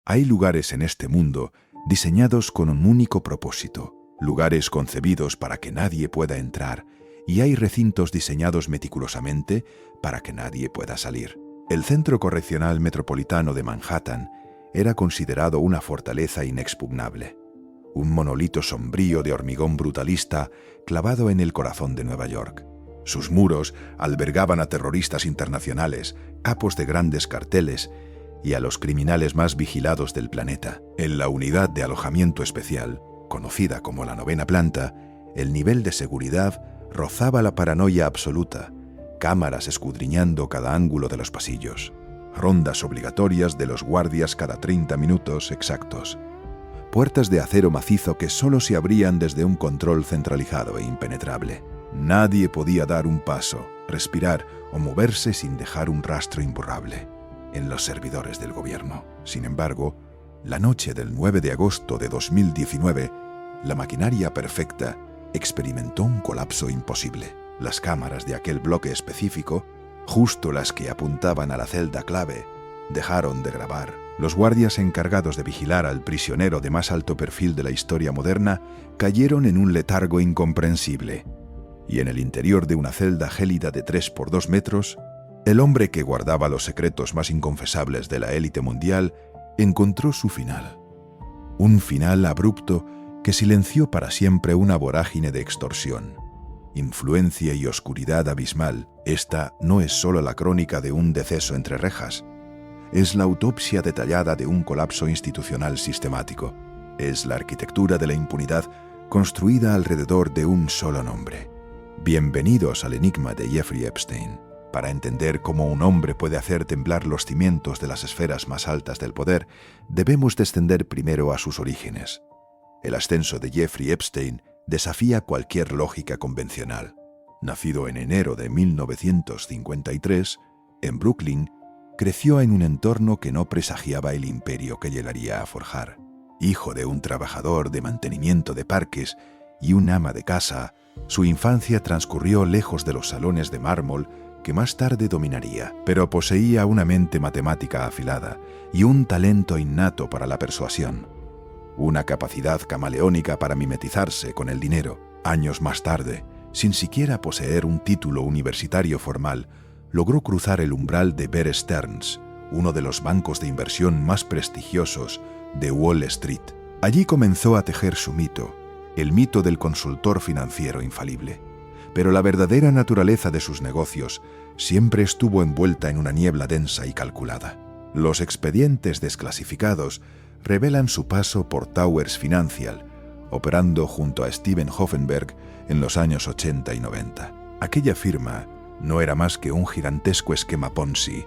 Hay lugares en este mundo diseñados con un único propósito, lugares concebidos para que nadie pueda entrar, y hay recintos diseñados meticulosamente para que nadie pueda salir. El Centro Correccional Metropolitano de Manhattan era considerado una fortaleza inexpugnable, un monolito sombrío de hormigón brutalista clavado en el corazón de Nueva York. Sus muros albergaban a terroristas internacionales, capos de grandes carteles y a los criminales más vigilados del planeta. En la unidad de alojamiento especial, conocida como la 9ª planta, el nivel de seguridad rozaba la paranoia absoluta, cámaras escudriñando cada ángulo de los pasillos, rondas obligatorias de los guardias cada 30 minutos exactos, puertas de acero macizo que solo se abrían desde un control centralizado e impenetrable. Nadie podía dar un paso, respirar o moverse sin dejar un rastro imborrable en los servidores del gobierno. Sin embargo, la noche del 9 de agosto de 2019, la maquinaria perfecta experimentó un colapso imposible. Las cámaras de aquel bloque específico, justo las que apuntaban a la celda clave, dejaron de grabar. Los guardias encargados de vigilar al prisionero de más alto perfil de la historia moderna cayeron en un letargo incomprensible. Y en el interior de una celda gélida de 3 por 2 metros, el hombre que guardaba los secretos más inconfesables de la élite mundial encontró su final. Un final abrupto que silenció para siempre una vorágine de extorsión, influencia y oscuridad abismal. Esta no es solo la crónica de un deceso entre rejas, es la autopsia detallada de un colapso institucional sistemático. Es la arquitectura de la impunidad construida alrededor de un solo nombre. Bienvenidos al enigma de Jeffrey Epstein. Para entender cómo un hombre puede hacer temblar los cimientos de las esferas más altas del poder, debemos descender primero a sus orígenes. El ascenso de Jeffrey Epstein desafía cualquier lógica convencional. Nacido en enero de 1953, en Brooklyn, creció en un entorno que no presagiaba el imperio que llegaría a forjar. Hijo de un trabajador de mantenimiento de parques y un ama de casa, su infancia transcurrió lejos de los salones de mármol que más tarde dominaría, pero poseía una mente matemática afilada y un talento innato para la persuasión, una capacidad camaleónica para mimetizarse con el dinero. Años más tarde, sin siquiera poseer un título universitario formal, logró cruzar el umbral de Bear Stearns, uno de los bancos de inversión más prestigiosos de Wall Street. Allí comenzó a tejer su mito, el mito del consultor financiero infalible. Pero la verdadera naturaleza de sus negocios siempre estuvo envuelta en una niebla densa y calculada. Los expedientes desclasificados revelan su paso por Towers Financial, operando junto a Steven Hoffenberg en los años 80 y 90. Aquella firma no era más que un gigantesco esquema Ponzi,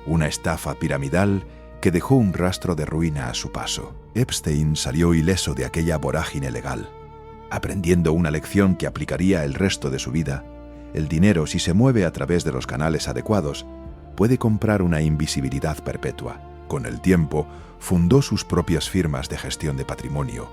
una estafa piramidal que dejó un rastro de ruina a su paso. Epstein salió ileso de aquella vorágine legal, aprendiendo una lección que aplicaría el resto de su vida. El dinero, si se mueve a través de los canales adecuados, puede comprar una invisibilidad perpetua. Con el tiempo, fundó sus propias firmas de gestión de patrimonio,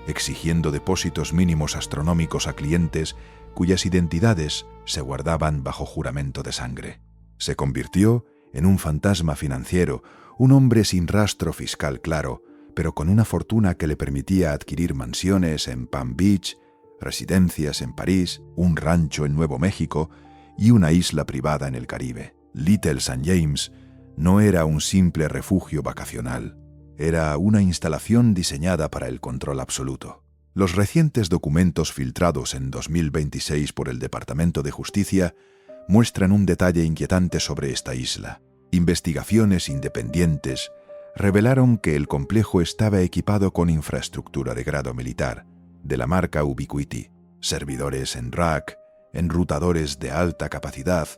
exigiendo depósitos mínimos astronómicos a clientes cuyas identidades se guardaban bajo juramento de sangre. Se convirtió en un fantasma financiero, un hombre sin rastro fiscal claro, pero con una fortuna que le permitía adquirir mansiones en Palm Beach, residencias en París, un rancho en Nuevo México y una isla privada en el Caribe. Little St. James no era un simple refugio vacacional, era una instalación diseñada para el control absoluto. Los recientes documentos filtrados en 2026 por el Departamento de Justicia muestran un detalle inquietante sobre esta isla. Investigaciones independientes revelaron que el complejo estaba equipado con infraestructura de grado militar, de la marca Ubiquiti, servidores en rack, enrutadores de alta capacidad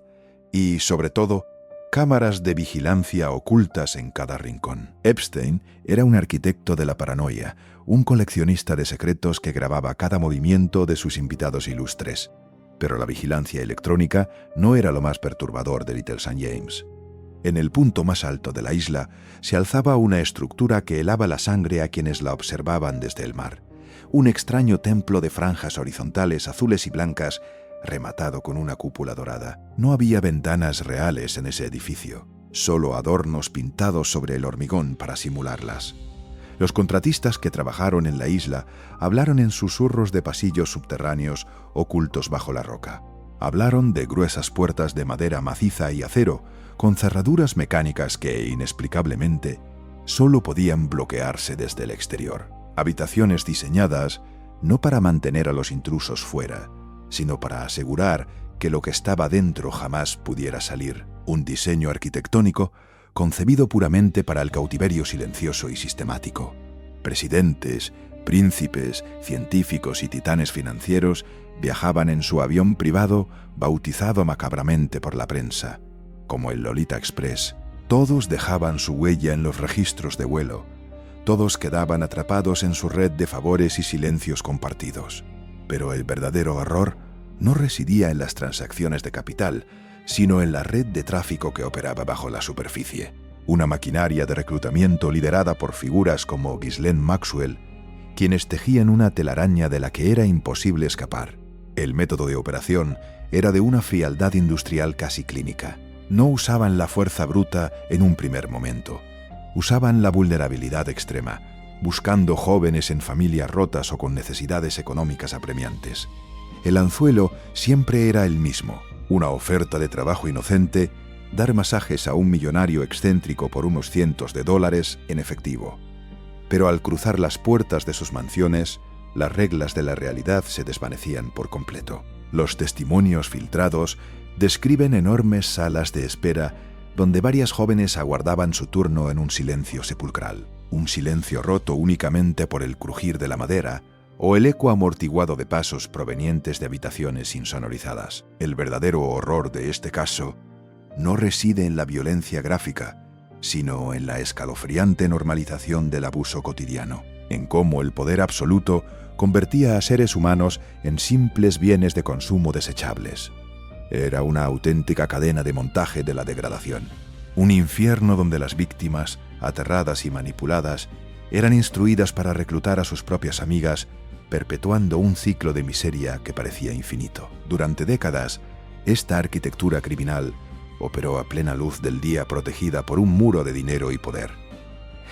y, sobre todo, cámaras de vigilancia ocultas en cada rincón. Epstein era un arquitecto de la paranoia, un coleccionista de secretos que grababa cada movimiento de sus invitados ilustres. Pero la vigilancia electrónica no era lo más perturbador de Little St. James. En el punto más alto de la isla se alzaba una estructura que helaba la sangre a quienes la observaban desde el mar. Un extraño templo de franjas horizontales azules y blancas rematado con una cúpula dorada. No había ventanas reales en ese edificio. solo adornos pintados sobre el hormigón para simularlas. Los contratistas que trabajaron en la isla hablaron en susurros de pasillos subterráneos ocultos bajo la roca. Hablaron de gruesas puertas de madera maciza y acero, con cerraduras mecánicas que, inexplicablemente, solo podían bloquearse desde el exterior. Habitaciones diseñadas no para mantener a los intrusos fuera, sino para asegurar que lo que estaba dentro jamás pudiera salir. Un diseño arquitectónico concebido puramente para el cautiverio silencioso y sistemático. Presidentes, príncipes, científicos y titanes financieros viajaban en su avión privado bautizado macabramente por la prensa, como el Lolita Express. Todos dejaban su huella en los registros de vuelo. Todos quedaban atrapados en su red de favores y silencios compartidos. Pero el verdadero horror no residía en las transacciones de capital, sino en la red de tráfico que operaba bajo la superficie. Una maquinaria de reclutamiento liderada por figuras como Ghislaine Maxwell, quienes tejían una telaraña de la que era imposible escapar. El método de operación era de una frialdad industrial casi clínica. No usaban la fuerza bruta en un primer momento. Usaban la vulnerabilidad extrema, buscando jóvenes en familias rotas o con necesidades económicas apremiantes. El anzuelo siempre era el mismo: una oferta de trabajo inocente, dar masajes a un millonario excéntrico por unos cientos de dólares en efectivo. Pero al cruzar las puertas de sus mansiones, las reglas de la realidad se desvanecían por completo. Los testimonios filtrados describen enormes salas de espera donde varias jóvenes aguardaban su turno en un silencio sepulcral, un silencio roto únicamente por el crujir de la madera o el eco amortiguado de pasos provenientes de habitaciones insonorizadas. El verdadero horror de este caso no reside en la violencia gráfica, sino en la escalofriante normalización del abuso cotidiano, en cómo el poder absoluto convertía a seres humanos en simples bienes de consumo desechables. Era una auténtica cadena de montaje de la degradación, un infierno donde las víctimas, aterradas y manipuladas, eran instruidas para reclutar a sus propias amigas, perpetuando un ciclo de miseria que parecía infinito. Durante décadas, esta arquitectura criminal operó a plena luz del día protegida por un muro de dinero y poder.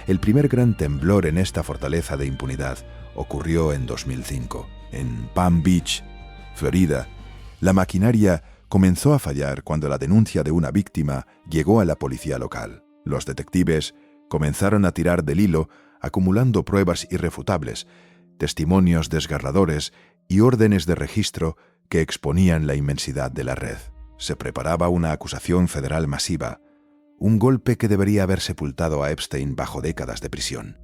El primer gran temblor en esta fortaleza de impunidad ocurrió en 2005. En Palm Beach, Florida, la maquinaria comenzó a fallar cuando la denuncia de una víctima llegó a la policía local. Los detectives comenzaron a tirar del hilo, acumulando pruebas irrefutables, testimonios desgarradores y órdenes de registro que exponían la inmensidad de la red. Se preparaba una acusación federal masiva, un golpe que debería haber sepultado a Epstein bajo décadas de prisión.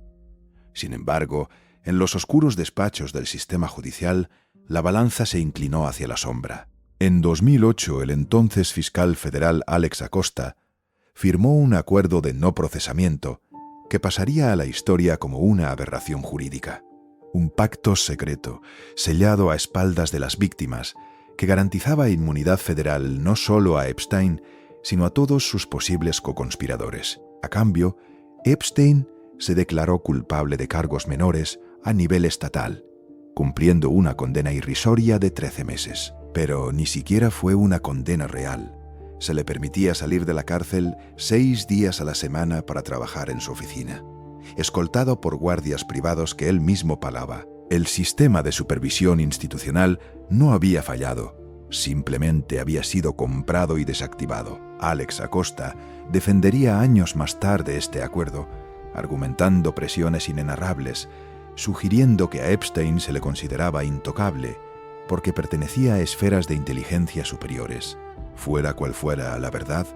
Sin embargo, en los oscuros despachos del sistema judicial, la balanza se inclinó hacia la sombra. En 2008, el entonces fiscal federal Alex Acosta firmó un acuerdo de no procesamiento que pasaría a la historia como una aberración jurídica. Un pacto secreto, sellado a espaldas de las víctimas, que garantizaba inmunidad federal no solo a Epstein, sino a todos sus posibles coconspiradores. A cambio, Epstein se declaró culpable de cargos menores a nivel estatal, cumpliendo una condena irrisoria de 13 meses. Pero ni siquiera fue una condena real. Se le permitía salir de la cárcel 6 días a la semana para trabajar en su oficina, escoltado por guardias privados que él mismo pagaba. El sistema de supervisión institucional no había fallado, simplemente había sido comprado y desactivado. Alex Acosta defendería años más tarde este acuerdo, argumentando presiones inenarrables, sugiriendo que a Epstein se le consideraba intocable porque pertenecía a esferas de inteligencia superiores. Fuera cual fuera la verdad,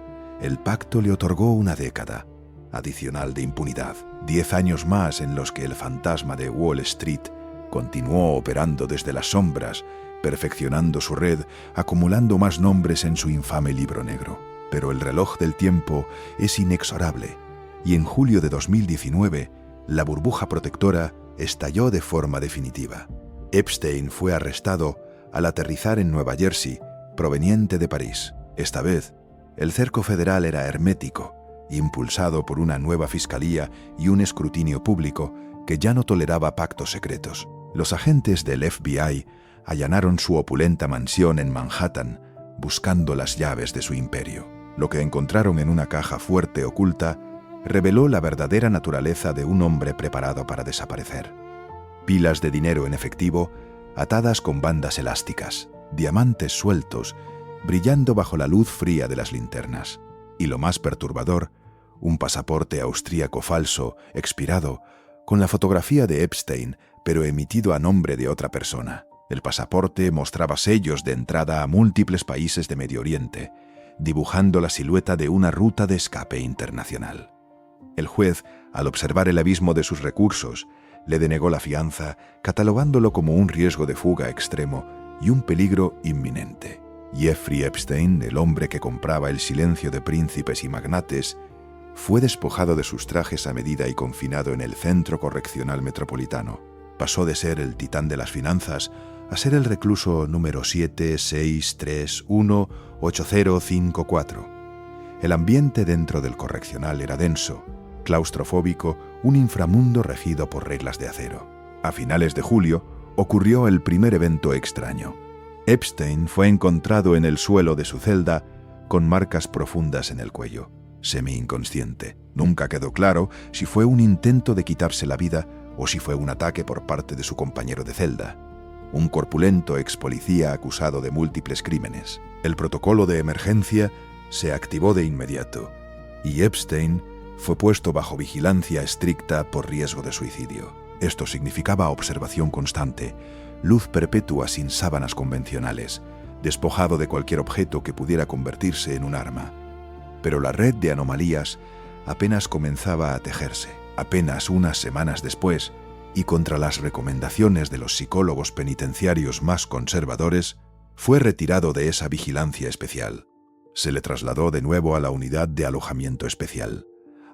el pacto le otorgó una década adicional de impunidad, 10 años más en los que el fantasma de Wall Street continuó operando desde las sombras, perfeccionando su red, acumulando más nombres en su infame libro negro. Pero el reloj del tiempo es inexorable, y en julio de 2019, la burbuja protectora estalló de forma definitiva. Epstein fue arrestado al aterrizar en Nueva Jersey, proveniente de París. Esta vez, el cerco federal era hermético, impulsado por una nueva fiscalía y un escrutinio público que ya no toleraba pactos secretos. Los agentes del FBI allanaron su opulenta mansión en Manhattan, buscando las llaves de su imperio. Lo que encontraron en una caja fuerte oculta reveló la verdadera naturaleza de un hombre preparado para desaparecer. Pilas de dinero en efectivo atadas con bandas elásticas, diamantes sueltos, brillando bajo la luz fría de las linternas. Y lo más perturbador, un pasaporte austríaco falso, expirado, con la fotografía de Epstein, pero emitido a nombre de otra persona. El pasaporte mostraba sellos de entrada a múltiples países de Medio Oriente, dibujando la silueta de una ruta de escape internacional. El juez, al observar el abismo de sus recursos, le denegó la fianza, catalogándolo como un riesgo de fuga extremo y un peligro inminente. Jeffrey Epstein, el hombre que compraba el silencio de príncipes y magnates, fue despojado de sus trajes a medida y confinado en el Centro Correccional Metropolitano. Pasó de ser el titán de las finanzas a ser el recluso número 763180054. El ambiente dentro del correccional era denso, claustrofóbico, un inframundo regido por reglas de acero. A finales de julio ocurrió el primer evento extraño. Epstein fue encontrado en el suelo de su celda con marcas profundas en el cuello, semi-inconsciente. Nunca quedó claro si fue un intento de quitarse la vida o si fue un ataque por parte de su compañero de celda, un corpulento ex policía acusado de múltiples crímenes. El protocolo de emergencia se activó de inmediato y Epstein fue puesto bajo vigilancia estricta por riesgo de suicidio. Esto significaba observación constante, luz perpetua sin sábanas convencionales, despojado de cualquier objeto que pudiera convertirse en un arma. Pero la red de anomalías apenas comenzaba a tejerse. Apenas unas semanas después, y contra las recomendaciones de los psicólogos penitenciarios más conservadores, fue retirado de esa vigilancia especial. Se le trasladó de nuevo a la unidad de alojamiento especial,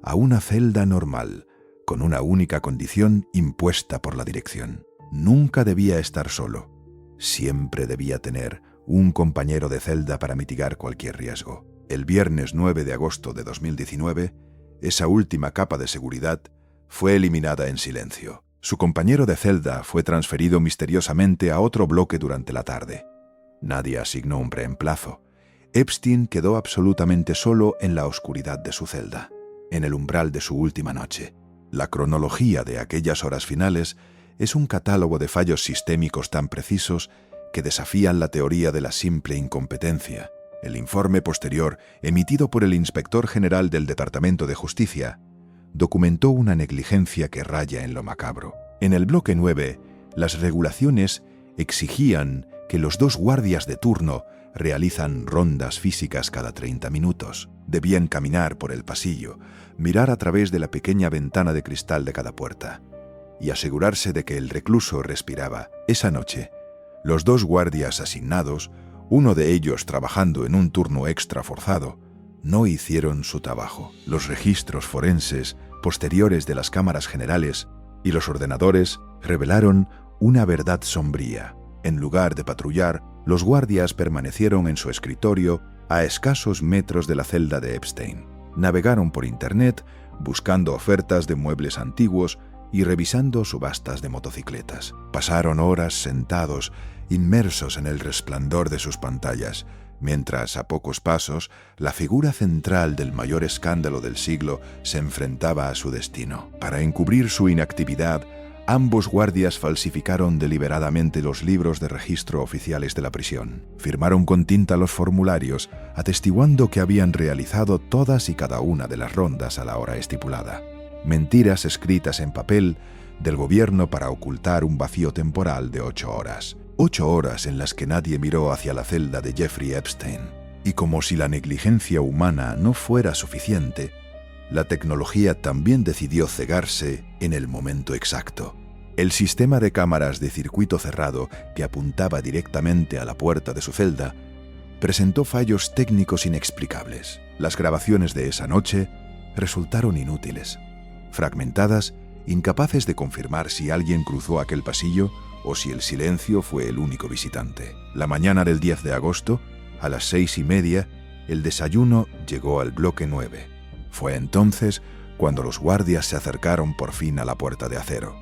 a una celda normal, con una única condición impuesta por la dirección. Nunca debía estar solo. Siempre debía tener un compañero de celda para mitigar cualquier riesgo. El viernes 9 de agosto de 2019, esa última capa de seguridad fue eliminada en silencio. Su compañero de celda fue transferido misteriosamente a otro bloque durante la tarde. Nadie asignó un reemplazo. Epstein quedó absolutamente solo en la oscuridad de su celda, en el umbral de su última noche. La cronología de aquellas horas finales es un catálogo de fallos sistémicos tan precisos que desafían la teoría de la simple incompetencia. El informe posterior, emitido por el inspector general del Departamento de Justicia, documentó una negligencia que raya en lo macabro. En el bloque 9, las regulaciones exigían que los 2 guardias de turno realizan rondas físicas cada 30 minutos. Debían caminar por el pasillo, mirar a través de la pequeña ventana de cristal de cada puerta y asegurarse de que el recluso respiraba. Esa noche, los 2 guardias asignados, uno de ellos trabajando en un turno extra forzado, no hicieron su trabajo. Los registros forenses posteriores de las cámaras generales y los ordenadores revelaron una verdad sombría. En lugar de patrullar, los guardias permanecieron en su escritorio a escasos metros de la celda de Epstein. Navegaron por Internet, buscando ofertas de muebles antiguos y revisando subastas de motocicletas. Pasaron horas sentados, inmersos en el resplandor de sus pantallas, mientras, a pocos pasos, la figura central del mayor escándalo del siglo se enfrentaba a su destino. Para encubrir su inactividad, ambos guardias falsificaron deliberadamente los libros de registro oficiales de la prisión. Firmaron con tinta los formularios, atestiguando que habían realizado todas y cada una de las rondas a la hora estipulada. Mentiras escritas en papel del gobierno para ocultar un vacío temporal de 8 horas. 8 horas en las que nadie miró hacia la celda de Jeffrey Epstein. Y como si la negligencia humana no fuera suficiente, la tecnología también decidió cegarse en el momento exacto. El sistema de cámaras de circuito cerrado que apuntaba directamente a la puerta de su celda presentó fallos técnicos inexplicables. Las grabaciones de esa noche resultaron inútiles, fragmentadas, incapaces de confirmar si alguien cruzó aquel pasillo o si el silencio fue el único visitante. La mañana del 10 de agosto, a las 6:30, el desayuno llegó al bloque 9. Fue entonces cuando los guardias se acercaron por fin a la puerta de acero.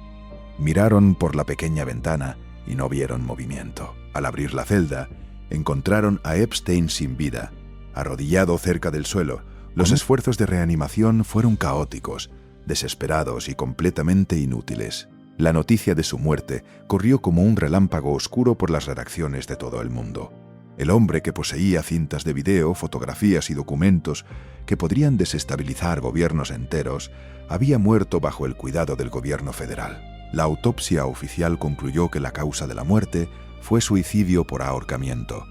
Miraron por la pequeña ventana y no vieron movimiento. Al abrir la celda, encontraron a Epstein sin vida, Arrodillado cerca del suelo, los esfuerzos de reanimación fueron caóticos, desesperados y completamente inútiles. La noticia de su muerte corrió como un relámpago oscuro por las redacciones de todo el mundo. El hombre que poseía cintas de video, fotografías y documentos que podrían desestabilizar gobiernos enteros, había muerto bajo el cuidado del gobierno federal. La autopsia oficial concluyó que la causa de la muerte fue suicidio por ahorcamiento,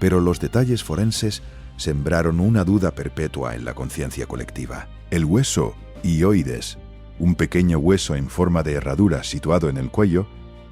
pero los detalles forenses sembraron una duda perpetua en la conciencia colectiva. El hueso hioides, un pequeño hueso en forma de herradura situado en el cuello,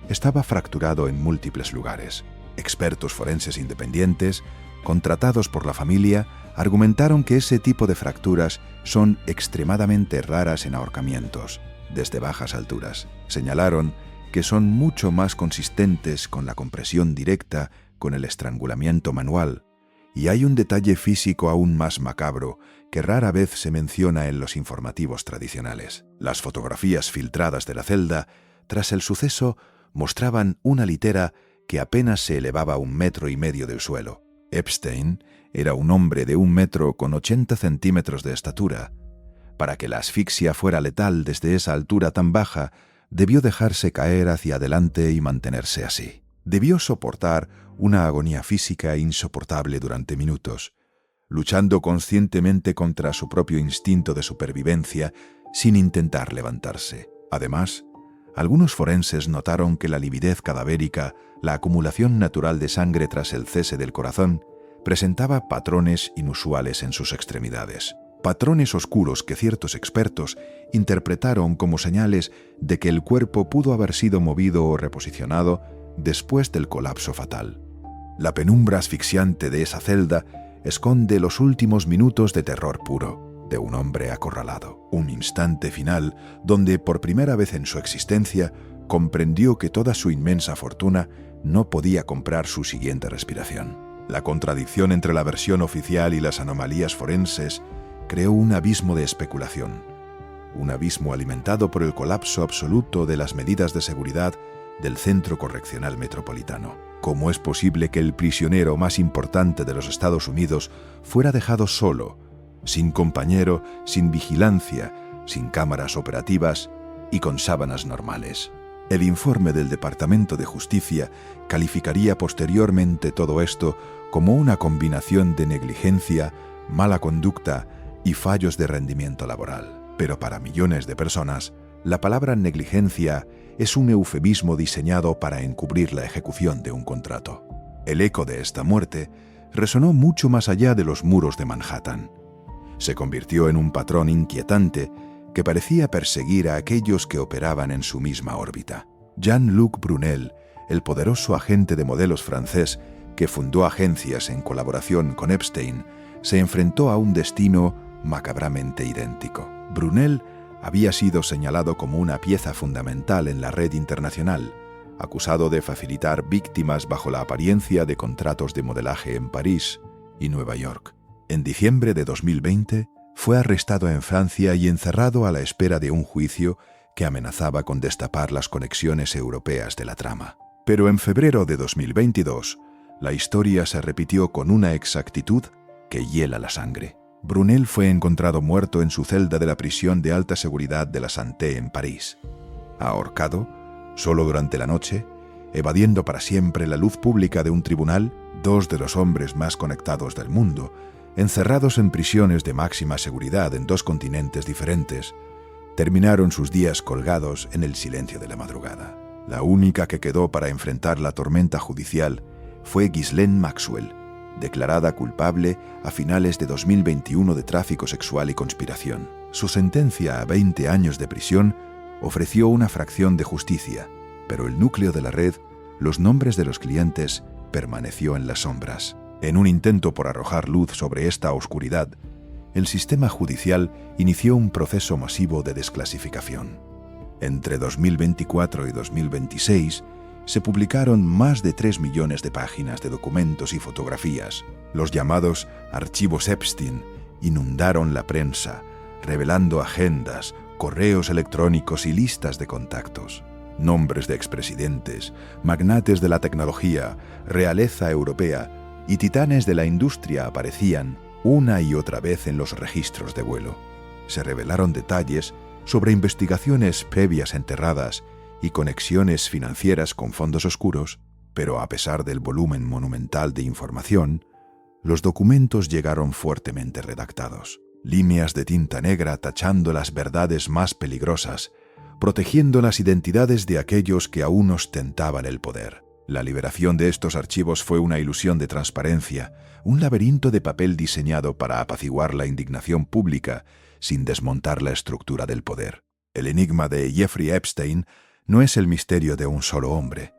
estaba fracturado en múltiples lugares. Expertos forenses independientes, contratados por la familia, argumentaron que ese tipo de fracturas son extremadamente raras en ahorcamientos, desde bajas alturas. Señalaron que son mucho más consistentes con la compresión directa con el estrangulamiento manual, y hay un detalle físico aún más macabro que rara vez se menciona en los informativos tradicionales. Las fotografías filtradas de la celda, tras el suceso, mostraban una litera que apenas se elevaba 1,5 metros del suelo. Epstein era un hombre de 1,80 centímetros de estatura. Para que la asfixia fuera letal desde esa altura tan baja, debió dejarse caer hacia adelante y mantenerse así. Debió soportar una agonía física insoportable durante minutos, luchando conscientemente contra su propio instinto de supervivencia sin intentar levantarse. Además, algunos forenses notaron que la lividez cadavérica, la acumulación natural de sangre tras el cese del corazón, presentaba patrones inusuales en sus extremidades. Patrones oscuros que ciertos expertos interpretaron como señales de que el cuerpo pudo haber sido movido o reposicionado después del colapso fatal. La penumbra asfixiante de esa celda esconde los últimos minutos de terror puro de un hombre acorralado. Un instante final donde, por primera vez en su existencia, comprendió que toda su inmensa fortuna no podía comprar su siguiente respiración. La contradicción entre la versión oficial y las anomalías forenses creó un abismo de especulación. Un abismo alimentado por el colapso absoluto de las medidas de seguridad del Centro Correccional Metropolitano. ¿Cómo es posible que el prisionero más importante de los Estados Unidos fuera dejado solo, sin compañero, sin vigilancia, sin cámaras operativas y con sábanas normales? El informe del Departamento de Justicia calificaría posteriormente todo esto como una combinación de negligencia, mala conducta y fallos de rendimiento laboral. Pero para millones de personas, la palabra negligencia es un eufemismo diseñado para encubrir la ejecución de un contrato. El eco de esta muerte resonó mucho más allá de los muros de Manhattan. Se convirtió en un patrón inquietante que parecía perseguir a aquellos que operaban en su misma órbita. Jean-Luc Brunel, el poderoso agente de modelos francés que fundó agencias en colaboración con Epstein, se enfrentó a un destino macabramente idéntico. Brunel había sido señalado como una pieza fundamental en la red internacional, acusado de facilitar víctimas bajo la apariencia de contratos de modelaje en París y Nueva York. En diciembre de 2020, fue arrestado en Francia y encerrado a la espera de un juicio que amenazaba con destapar las conexiones europeas de la trama. Pero en febrero de 2022, la historia se repitió con una exactitud que hiela la sangre. Brunel fue encontrado muerto en su celda de la prisión de alta seguridad de la Santé en París. Ahorcado, solo durante la noche, evadiendo para siempre la luz pública de un tribunal, dos de los hombres más conectados del mundo, encerrados en prisiones de máxima seguridad en 2 continentes diferentes, terminaron sus días colgados en el silencio de la madrugada. La única que quedó para enfrentar la tormenta judicial fue Ghislaine Maxwell, declarada culpable a finales de 2021 de tráfico sexual y conspiración. Su sentencia a 20 años de prisión ofreció una fracción de justicia, pero el núcleo de la red, los nombres de los clientes, permaneció en las sombras. En un intento por arrojar luz sobre esta oscuridad, el sistema judicial inició un proceso masivo de desclasificación. Entre 2024 y 2026, se publicaron más de 3 millones de páginas de documentos y fotografías. Los llamados archivos Epstein inundaron la prensa, revelando agendas, correos electrónicos y listas de contactos. Nombres de expresidentes, magnates de la tecnología, realeza europea y titanes de la industria aparecían una y otra vez en los registros de vuelo. Se revelaron detalles sobre investigaciones previas enterradas y conexiones financieras con fondos oscuros, pero a pesar del volumen monumental de información, los documentos llegaron fuertemente redactados. Líneas de tinta negra tachando las verdades más peligrosas, protegiendo las identidades de aquellos que aún ostentaban el poder. La liberación de estos archivos fue una ilusión de transparencia, un laberinto de papel diseñado para apaciguar la indignación pública sin desmontar la estructura del poder. El enigma de Jeffrey Epstein no es el misterio de un solo hombre.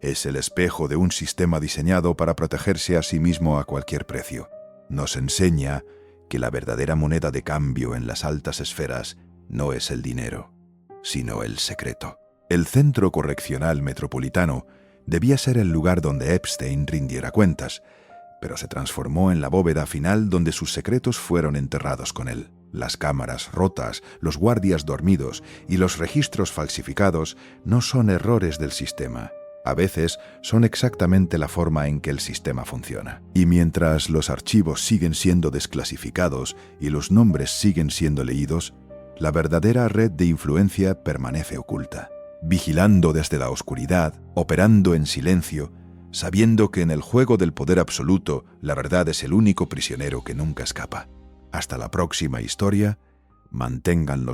Es el espejo de un sistema diseñado para protegerse a sí mismo a cualquier precio. Nos enseña que la verdadera moneda de cambio en las altas esferas no es el dinero, sino el secreto. El Centro Correccional Metropolitano debía ser el lugar donde Epstein rindiera cuentas, pero se transformó en la bóveda final donde sus secretos fueron enterrados con él. Las cámaras rotas, los guardias dormidos y los registros falsificados no son errores del sistema. A veces son exactamente la forma en que el sistema funciona. Y mientras los archivos siguen siendo desclasificados y los nombres siguen siendo leídos, la verdadera red de influencia permanece oculta, vigilando desde la oscuridad, operando en silencio, sabiendo que en el juego del poder absoluto la verdad es el único prisionero que nunca escapa. Hasta la próxima historia, manténganlo